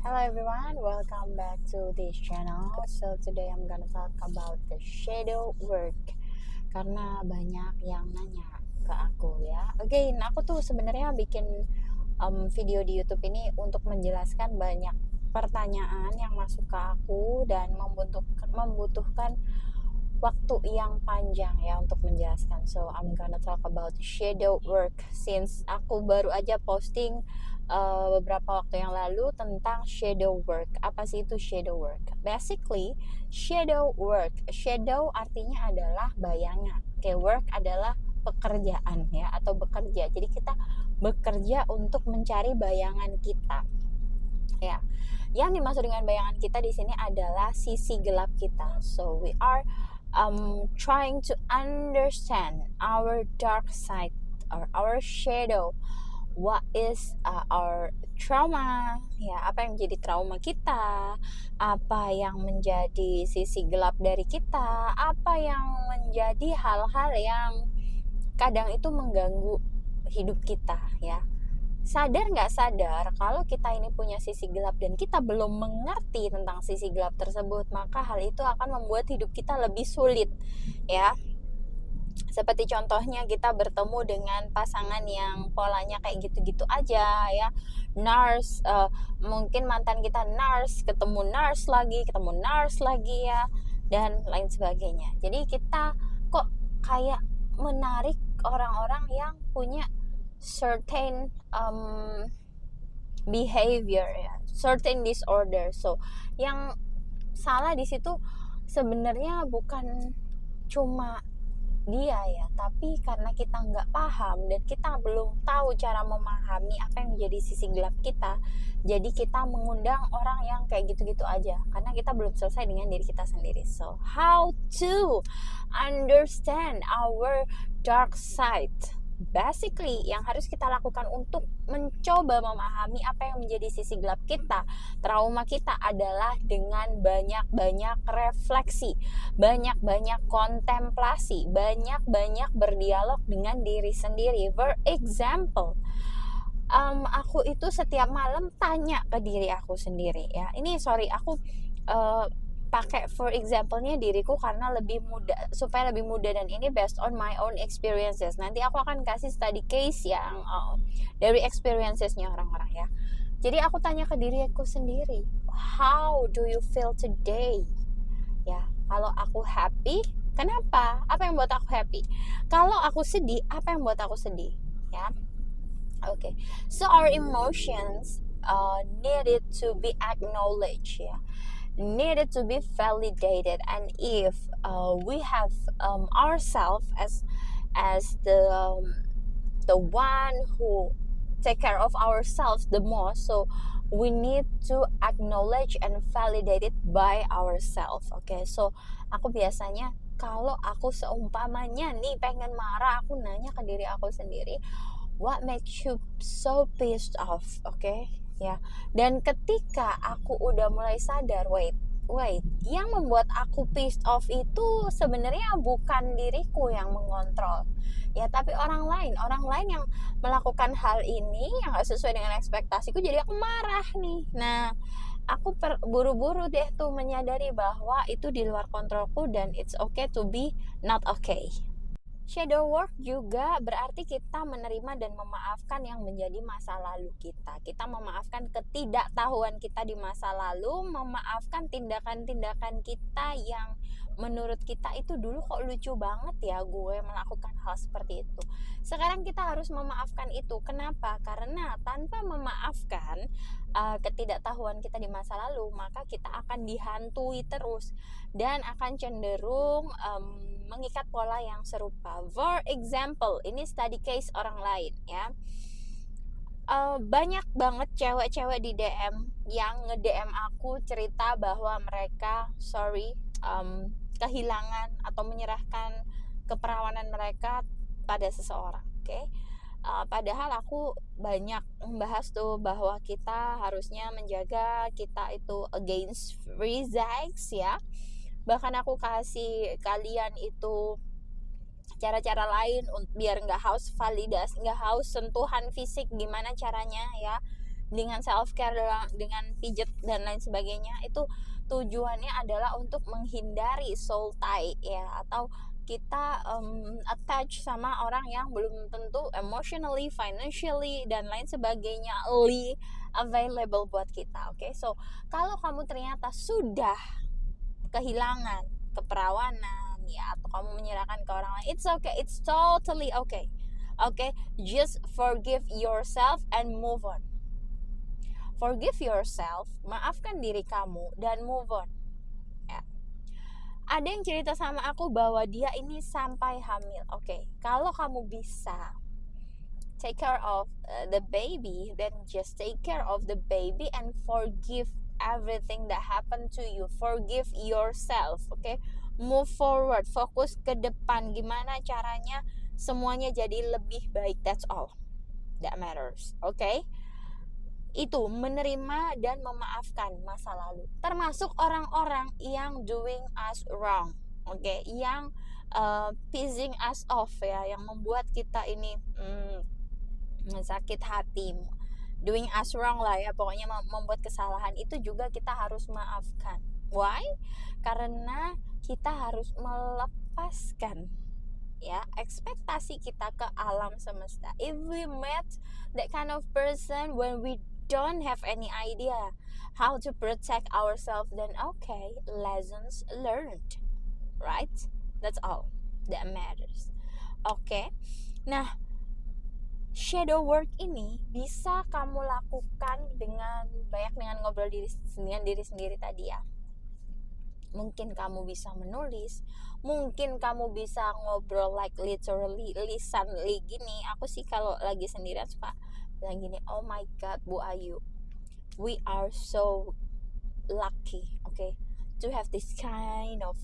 Hello everyone, welcome back to this channel. So today I'm gonna talk about the shadow work karena banyak yang nanya ke aku ya. Again, aku tuh sebenarnya bikin video di YouTube ini untuk menjelaskan banyak pertanyaan yang masuk ke aku dan membutuhkan waktu yang panjang ya untuk menjelaskan. So I'm gonna talk about shadow work since aku baru aja posting beberapa waktu yang lalu tentang shadow work. Apa sih itu shadow work? Basically, shadow work. Shadow artinya adalah bayangan. Okay, work adalah pekerjaan ya atau bekerja. Jadi kita bekerja untuk mencari bayangan kita. Ya. Yang dimaksud dengan bayangan kita di sini adalah sisi gelap kita. So we are trying to understand our dark side or our shadow. What is our trauma, ya, apa yang menjadi trauma kita, apa yang menjadi sisi gelap dari kita, apa yang menjadi hal-hal yang kadang itu mengganggu hidup kita ya. Sadar nggak sadar kalau kita ini punya sisi gelap dan kita belum mengerti tentang sisi gelap tersebut, maka hal itu akan membuat hidup kita lebih sulit ya. Seperti contohnya kita bertemu dengan pasangan yang polanya kayak gitu-gitu aja ya, nurse, mungkin mantan kita nurse, ketemu nurse lagi ya, dan lain sebagainya. Jadi kita kok kayak menarik orang-orang yang punya certain behavior ya, certain disorder. So yang salah di situ sebenarnya bukan cuma dia ya, tapi karena kita nggak paham dan kita belum tahu cara memahami apa yang menjadi sisi gelap kita, jadi kita mengundang orang yang kayak gitu-gitu aja karena kita belum selesai dengan diri kita sendiri. So how to understand our dark side? Basically yang harus kita lakukan untuk mencoba memahami apa yang menjadi sisi gelap kita, trauma kita adalah dengan banyak-banyak refleksi, banyak-banyak kontemplasi, banyak-banyak berdialog dengan diri sendiri. For example, aku itu setiap malam tanya ke diri aku sendiri ya. Ini sorry aku pakai for example-nya diriku karena lebih mudah, supaya lebih mudah, dan ini based on my own experiences. Nanti aku akan kasih study case yang dari experiences-nya orang-orang ya. Jadi aku tanya ke diriku sendiri, how do you feel today? Ya, kalau aku happy, kenapa? Apa yang buat aku happy? Kalau aku sedih, apa yang buat aku sedih? Ya. Okay. So our emotions needed to be acknowledged ya. Needed to be validated, and if we have ourselves as the one who take care of ourselves the most, so we need to acknowledge and validate it by ourselves. Okay, so aku biasanya kalau aku seumpamanya nih pengen marah, aku nanya ke diri aku sendiri, what makes you so pissed off? Okay ya. Dan ketika aku udah mulai sadar, wait, yang membuat aku pissed off itu sebenarnya bukan diriku yang mengontrol ya, tapi orang lain yang melakukan hal ini yang gak sesuai dengan ekspektasiku, jadi aku marah nih. Nah, aku buru-buru deh tuh menyadari bahwa itu di luar kontrolku dan it's okay to be not okay. Shadow work juga berarti kita menerima dan memaafkan yang menjadi masa lalu kita. Kita memaafkan ketidaktahuan kita di masa lalu, memaafkan tindakan-tindakan kita yang menurut kita itu dulu kok lucu banget ya gue melakukan hal seperti itu. Sekarang kita harus memaafkan itu. Kenapa? Karena tanpa memaafkan ketidaktahuan kita di masa lalu, maka kita akan dihantui terus dan akan cenderung mengikat pola yang serupa. For example, ini study case orang lain ya. Banyak banget cewek-cewek di DM yang nge-DM aku cerita bahwa mereka kehilangan atau menyerahkan keperawanan mereka pada seseorang. Okay? Padahal aku banyak membahas tuh bahwa kita harusnya menjaga kita itu against free sex ya. Bahkan aku kasih kalian itu cara-cara lain biar nggak haus validasi, nggak haus sentuhan fisik, gimana caranya ya. dengan self care, dengan pijet dan lain sebagainya, itu tujuannya adalah untuk menghindari soul tie ya, atau kita attach sama orang yang belum tentu emotionally, financially dan lain sebagainya available buat kita. Oke, so kalau kamu ternyata sudah kehilangan keperawanan ya, atau kamu menyerahkan ke orang lain, it's okay, it's totally okay. Okay, just forgive yourself and move on. Forgive yourself, maafkan diri kamu dan move on. Ya. Ada yang cerita sama aku bahwa dia ini sampai hamil. Oke, kalau kamu bisa take care of the baby, then just take care of the baby and forgive everything that happened to you. Forgive yourself, okay? Move forward, fokus ke depan. Gimana caranya semuanya jadi lebih baik. That's all that matters, okay? Itu menerima dan memaafkan masa lalu, termasuk orang-orang yang doing us wrong, okay? Yang pissing us off ya, yang membuat kita ini sakit hati, doing us wrong lah ya, pokoknya membuat kesalahan, itu juga kita harus maafkan. Why? Karena kita harus melepaskan ya ekspektasi kita ke alam semesta. If we met that kind of person when we don't have any idea how to protect ourselves, then okay, lessons learned, right? That's all that matters. Okay, nah shadow work ini bisa kamu lakukan dengan ngobrol dengan diri sendiri tadi ya. Mungkin kamu bisa menulis, mungkin kamu bisa ngobrol like literally lisanly gini. Aku sih kalau lagi sendirian suka bilang gini, oh my god Bu Ayu, we are so lucky, okay, to have this kind of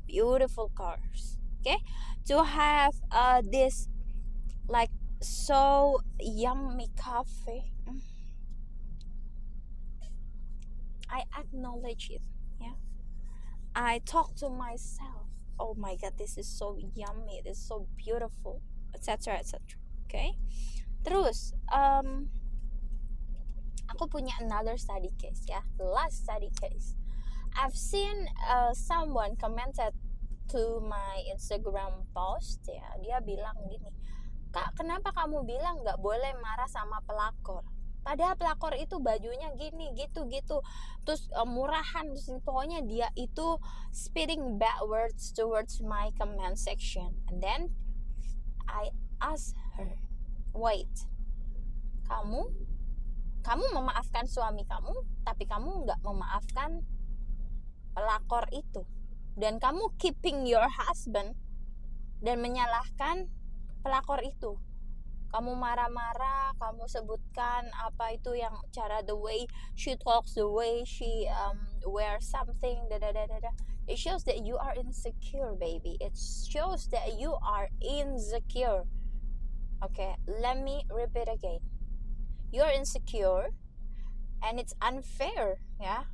beautiful cars, okay, to have this like so yummy coffee. I acknowledge it, yeah. I talk to myself, oh my god, this is so yummy, this is so beautiful, etc etc. Okay. Terus aku punya another study case ya, the last study case. I've seen someone commented to my Instagram post ya, dia bilang gini, Kak, kenapa kamu bilang gak boleh marah sama pelakor? Padahal pelakor itu bajunya gini, gitu. Terus murahan, pokoknya dia itu spitting bad words towards my comment section. And then I asked her, wait, kamu memaafkan suami kamu, tapi kamu gak memaafkan pelakor itu. Dan kamu keeping your husband dan menyalahkan pelakor itu. Kamu marah-marah, kamu sebutkan apa itu yang cara, the way she talks, the way she wears something, It shows that you are insecure, baby. It shows that you are insecure. Okay, let me repeat again. You're insecure and it's unfair, ya.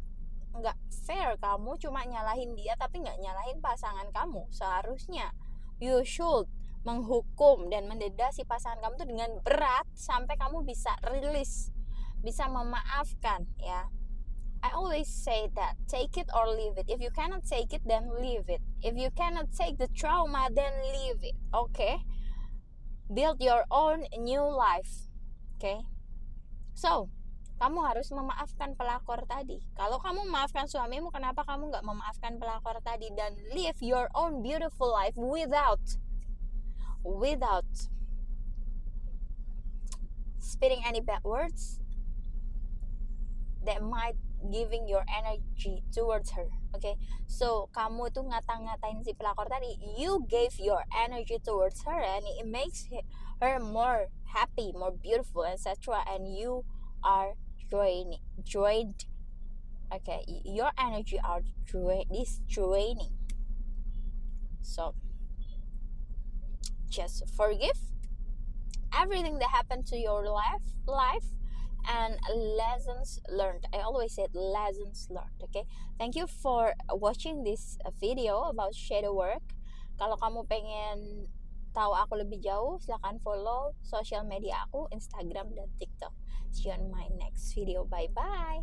Nggak fair kamu cuma nyalahin dia tapi nggak nyalahin pasangan kamu. Seharusnya you should menghukum dan mendenda si pasangan kamu tuh dengan berat sampai kamu bisa release, bisa memaafkan ya. I always say that take it or leave it. If you cannot take it, then leave it. If you cannot take the trauma, then leave it. Okay? Build your own new life. Okay? So, kamu harus memaafkan pelakor tadi. Kalau kamu memaafkan suamimu, kenapa kamu gak memaafkan pelakor tadi? Dan live your own beautiful life without spitting any bad words that might giving your energy towards her. Okay, so kamu tuh ngata-ngatain si pelakor tadi, you gave your energy towards her and it makes her more happy, more beautiful, etc. And you are drained. Okay, your energy are draining. So just forgive everything that happened to your life and lessons learned. I always said lessons learned. Okay, thank you for watching this video about shadow work. Kalau kamu pengen tahu aku lebih jauh, silahkan follow sosial media aku, Instagram dan TikTok. See you on my next video. Bye bye.